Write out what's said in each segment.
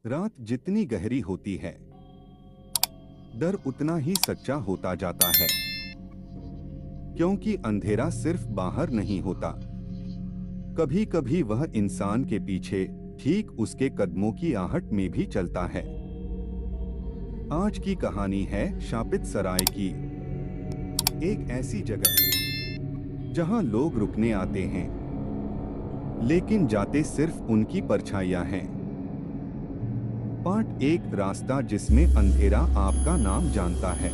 रात जितनी गहरी होती है, डर उतना ही सच्चा होता जाता है, क्योंकि अंधेरा सिर्फ बाहर नहीं होता, कभी कभी वह इंसान के पीछे, ठीक उसके कदमों की आहट में भी चलता है। आज की कहानी है शापित सराय की, एक ऐसी जगह जहां लोग रुकने आते हैं, लेकिन जाते सिर्फ उनकी परछाइयां हैं। पार्ट एक, रास्ता जिसमें अंधेरा आपका नाम जानता है।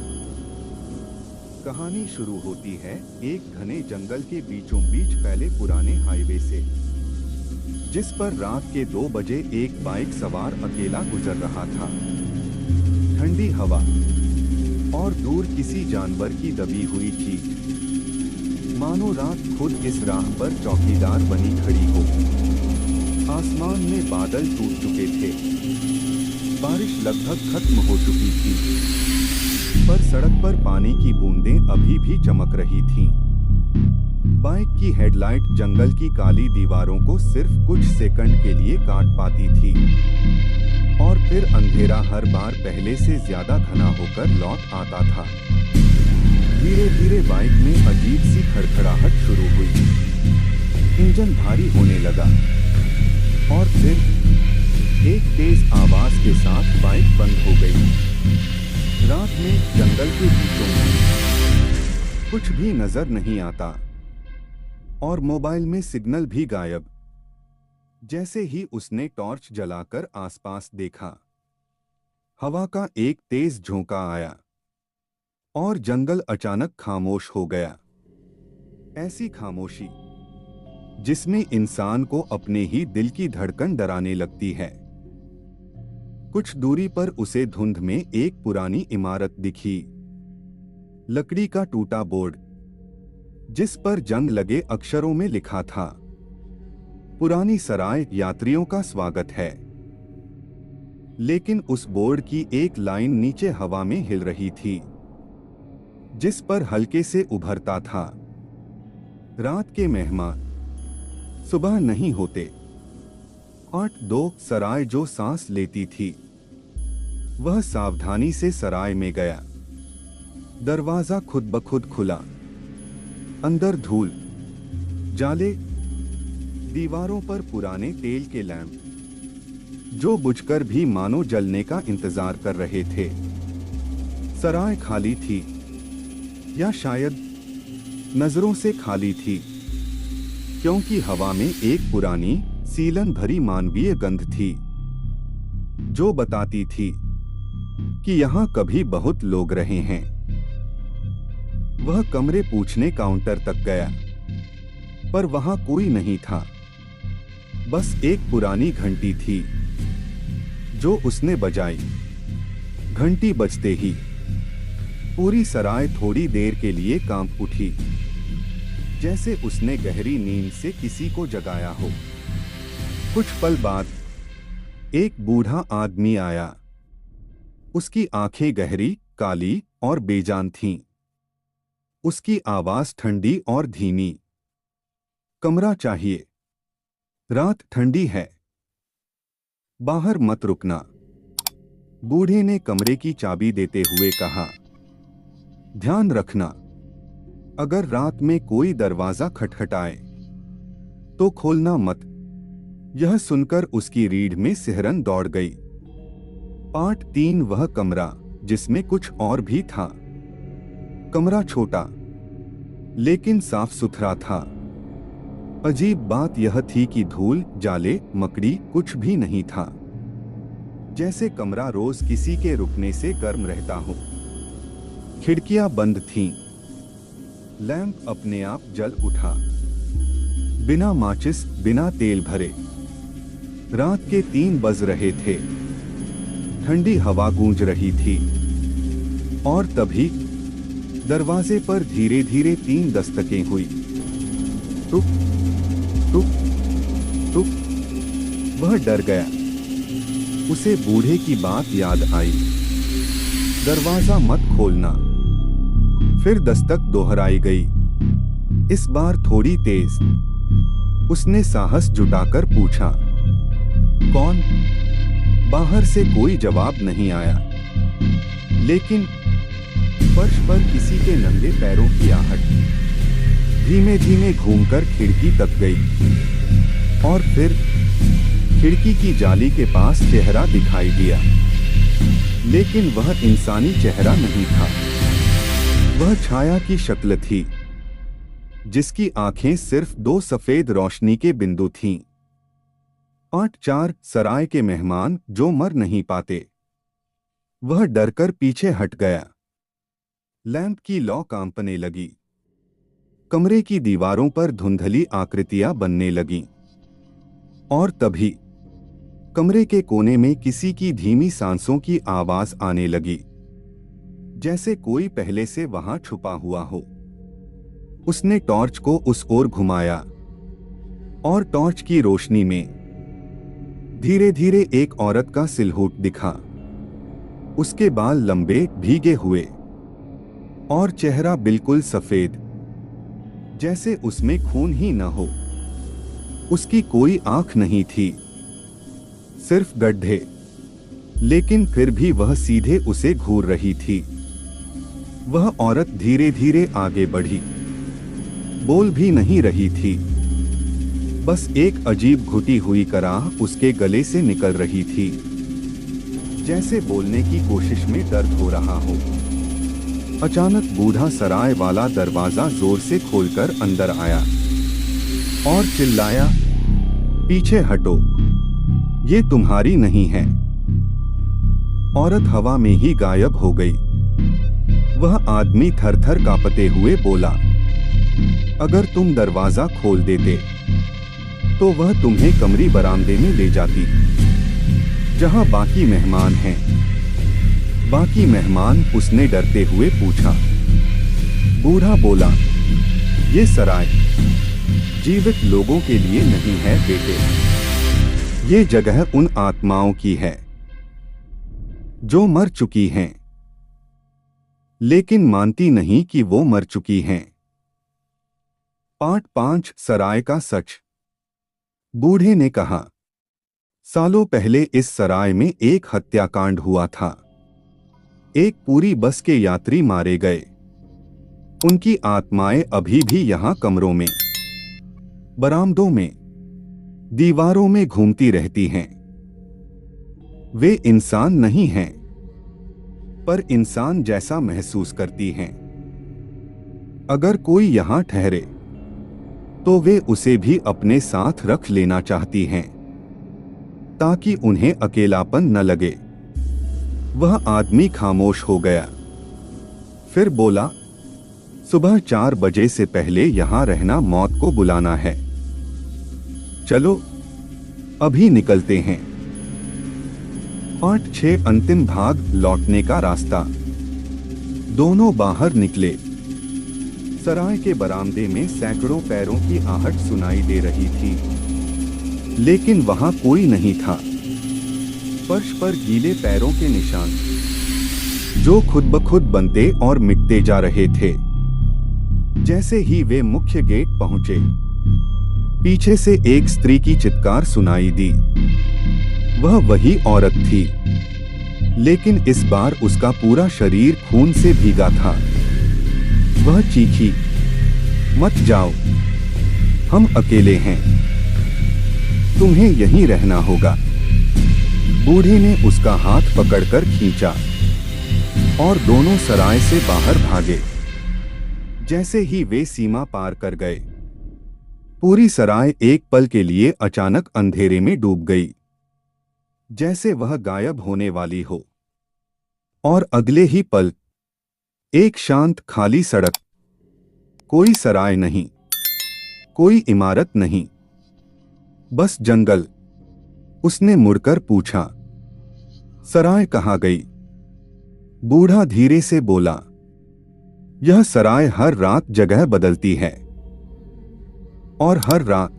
कहानी शुरू होती है एक घने जंगल के बीचों बीच फैले पुराने हाईवे से, जिस पर रात के 2 बजे एक बाइक सवार अकेला गुजर रहा था। ठंडी हवा और दूर किसी जानवर की दबी हुई चीख, मानो रात खुद इस राह पर चौकीदार बनी खड़ी हो। आसमान में बादल टूट चुके थे, बारिश लगभग खत्म हो चुकी थी, पर सड़क पर पानी की बूंदें अभी भी चमक रही थीं। बाइक की हेडलाइट जंगल की काली दीवारों को सिर्फ कुछ सेकंड के लिए काट पाती थी, और फिर अंधेरा हर बार पहले से ज्यादा घना होकर लौट आता था। धीरे धीरे बाइक में अजीब सी खड़खड़ाहट शुरू हुई, इंजन भारी होने लगा, और फिर एक तेज आवाज के साथ बाइक बंद हो गई। रात में जंगल के बीचों में कुछ भी नजर नहीं आता, और मोबाइल में सिग्नल भी गायब। जैसे ही उसने टॉर्च जलाकर आसपास देखा, हवा का एक तेज झोंका आया, और जंगल अचानक खामोश हो गया। ऐसी खामोशी जिसमें इंसान को अपने ही दिल की धड़कन डराने लगती है। कुछ दूरी पर उसे धुंध में एक पुरानी इमारत दिखी, लकड़ी का टूटा बोर्ड, जिस पर जंग लगे अक्षरों में लिखा था, पुरानी सराय, यात्रियों का स्वागत है। लेकिन उस बोर्ड की एक लाइन नीचे हवा में हिल रही थी, जिस पर हल्के से उभरता था, रात के मेहमान सुबह नहीं होते। 8-2 सराय जो सांस लेती थी, वह सावधानी से सराय में गया। दरवाजा खुद ब खुद खुला। अंदर धूल, जाले, दीवारों पर पुराने तेल के लैंप, जो बुझकर भी मानो जलने का इंतजार कर रहे थे। सराय खाली थी, या शायद नजरों से खाली थी, क्योंकि हवा में एक पुरानी सीलन भरी मानवीय गंध थी, जो बताती थी कि यहाँ कभी बहुत लोग रहे हैं। वह कमरे पूछने काउंटर तक गया, पर वहां कोई नहीं था। बस एक पुरानी घंटी थी, जो उसने बजाई। घंटी बजते ही पूरी सराय थोड़ी देर के लिए कांप उठी, जैसे उसने गहरी नींद से किसी को जगाया हो। कुछ पल बाद एक बूढ़ा आदमी आया। उसकी आंखें गहरी, काली और बेजान थीं। उसकी आवाज ठंडी और धीमी, कमरा चाहिए, रात ठंडी है, बाहर मत रुकना। बूढ़े ने कमरे की चाबी देते हुए कहा, ध्यान रखना, अगर रात में कोई दरवाजा खटखटाए तो खोलना मत। यह सुनकर उसकी रीढ़ में सिहरन दौड़ गई। पार्ट 3, वह कमरा जिसमें कुछ और भी था। कमरा छोटा, लेकिन साफ सुथरा था। अजीब बात यह थी कि धूल, जाले, मकड़ी कुछ भी नहीं था, जैसे कमरा रोज किसी के रुकने से गर्म रहता हो। खिड़कियां बंद थीं। लैंप अपने आप जल उठा, बिना माचिस, बिना तेल भरे। रात के 3 बज रहे थे, ठंडी हवा गूंज रही थी, और तभी दरवाजे पर धीरे धीरे 3 दस्तकें हुई। टुक टुक टुक। वह डर गया। उसे बूढ़े की बात याद आई, दरवाजा मत खोलना। फिर दस्तक दोहराई गई, इस बार थोड़ी तेज। उसने साहस जुटाकर पूछा, कौन? बाहर से कोई जवाब नहीं आया, लेकिन फर्श पर किसी के नंगे पैरों की आहट धीमे धीमे घूमकर खिड़की तक गई और फिर खिड़की की जाली के पास चेहरा दिखाई दिया। लेकिन वह इंसानी चेहरा नहीं था, वह छाया की शक्ल थी, जिसकी आंखें सिर्फ 2 सफेद रोशनी के बिंदु थीं। 8-4 सराय के मेहमान जो मर नहीं पाते। वह डरकर पीछे हट गया। लैंप की लौ कांपने लगी। कमरे की दीवारों पर धुंधली आकृतियां बनने लगीं। और तभी कमरे के कोने में किसी की धीमी सांसों की आवाज आने लगी, जैसे कोई पहले से वहां छुपा हुआ हो। उसने टॉर्च को उस ओर घुमाया और टॉर्च की रोशनी में धीरे धीरे एक औरत का सिलहूट दिखा। उसके बाल लंबे, भीगे हुए और चेहरा बिल्कुल सफेद, जैसे उसमें खून ही न हो। उसकी कोई आंख नहीं थी, सिर्फ गड्ढे, लेकिन फिर भी वह सीधे उसे घूर रही थी। वह औरत धीरे धीरे आगे बढ़ी, बोल भी नहीं रही थी, बस एक अजीब घुटी हुई कराह उसके गले से निकल रही थी, जैसे बोलने की कोशिश में दर्द हो रहा हो। अचानक बूढ़ा सराय वाला दरवाजा जोर से खोलकर अंदर आया और चिल्लाया, पीछे हटो, ये तुम्हारी नहीं है। औरत हवा में ही गायब हो गई। वह आदमी थर-थर कांपते हुए बोला, अगर तुम दरवाजा खोल देते तो वह तुम्हें कमरी बरामदे में ले जाती, जहां बाकी मेहमान हैं। बाकी मेहमान? उसने डरते हुए पूछा। बूढ़ा बोला, ये सराय जीवित लोगों के लिए नहीं है बेटे, ये जगह उन आत्माओं की है जो मर चुकी हैं, लेकिन मानती नहीं कि वो मर चुकी हैं। पार्ट 5 सराय का सच। बूढ़े ने कहा, सालों पहले इस सराय में एक हत्याकांड हुआ था। एक पूरी बस के यात्री मारे गए। उनकी आत्माएं अभी भी यहां कमरों में, बरामदों में, दीवारों में घूमती रहती हैं। वे इंसान नहीं हैं, पर इंसान जैसा महसूस करती हैं। अगर कोई यहां ठहरे तो वे उसे भी अपने साथ रख लेना चाहती हैं, ताकि उन्हें अकेलापन न लगे। वह आदमी खामोश हो गया, फिर बोला, सुबह 4 बजे से पहले यहां रहना मौत को बुलाना है। चलो अभी निकलते हैं। पार्ट 6 अंतिम भाग, लौटने का रास्ता। दोनों बाहर निकले। सराय के बरामदे में सैकड़ों पैरों की आहट सुनाई दे रही थी, लेकिन वहां कोई नहीं था। फर्श पर गीले पैरों के निशान, जो खुद ब खुद बनते और मिटते जा रहे थे। जैसे ही वे मुख्य गेट पहुंचे, पीछे से एक स्त्री की चित्कार सुनाई दी। वह वही औरत थी, लेकिन इस बार उसका पूरा शरीर खून से भीगा था। वह चीखी, मत जाओ, हम अकेले हैं, तुम्हें यहीं रहना होगा। बूढ़े ने उसका हाथ पकड़कर खींचा और दोनों सराय से बाहर भागे। जैसे ही वे सीमा पार कर गए, पूरी सराय एक पल के लिए अचानक अंधेरे में डूब गई, जैसे वह गायब होने वाली हो। और अगले ही पल एक शांत खाली सड़क, कोई सराय नहीं, कोई इमारत नहीं, बस जंगल। उसने मुड़कर पूछा, सराय कहाँ गई? बूढ़ा धीरे से बोला, यह सराय हर रात जगह बदलती है और हर रात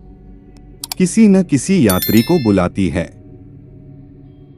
किसी न किसी यात्री को बुलाती है।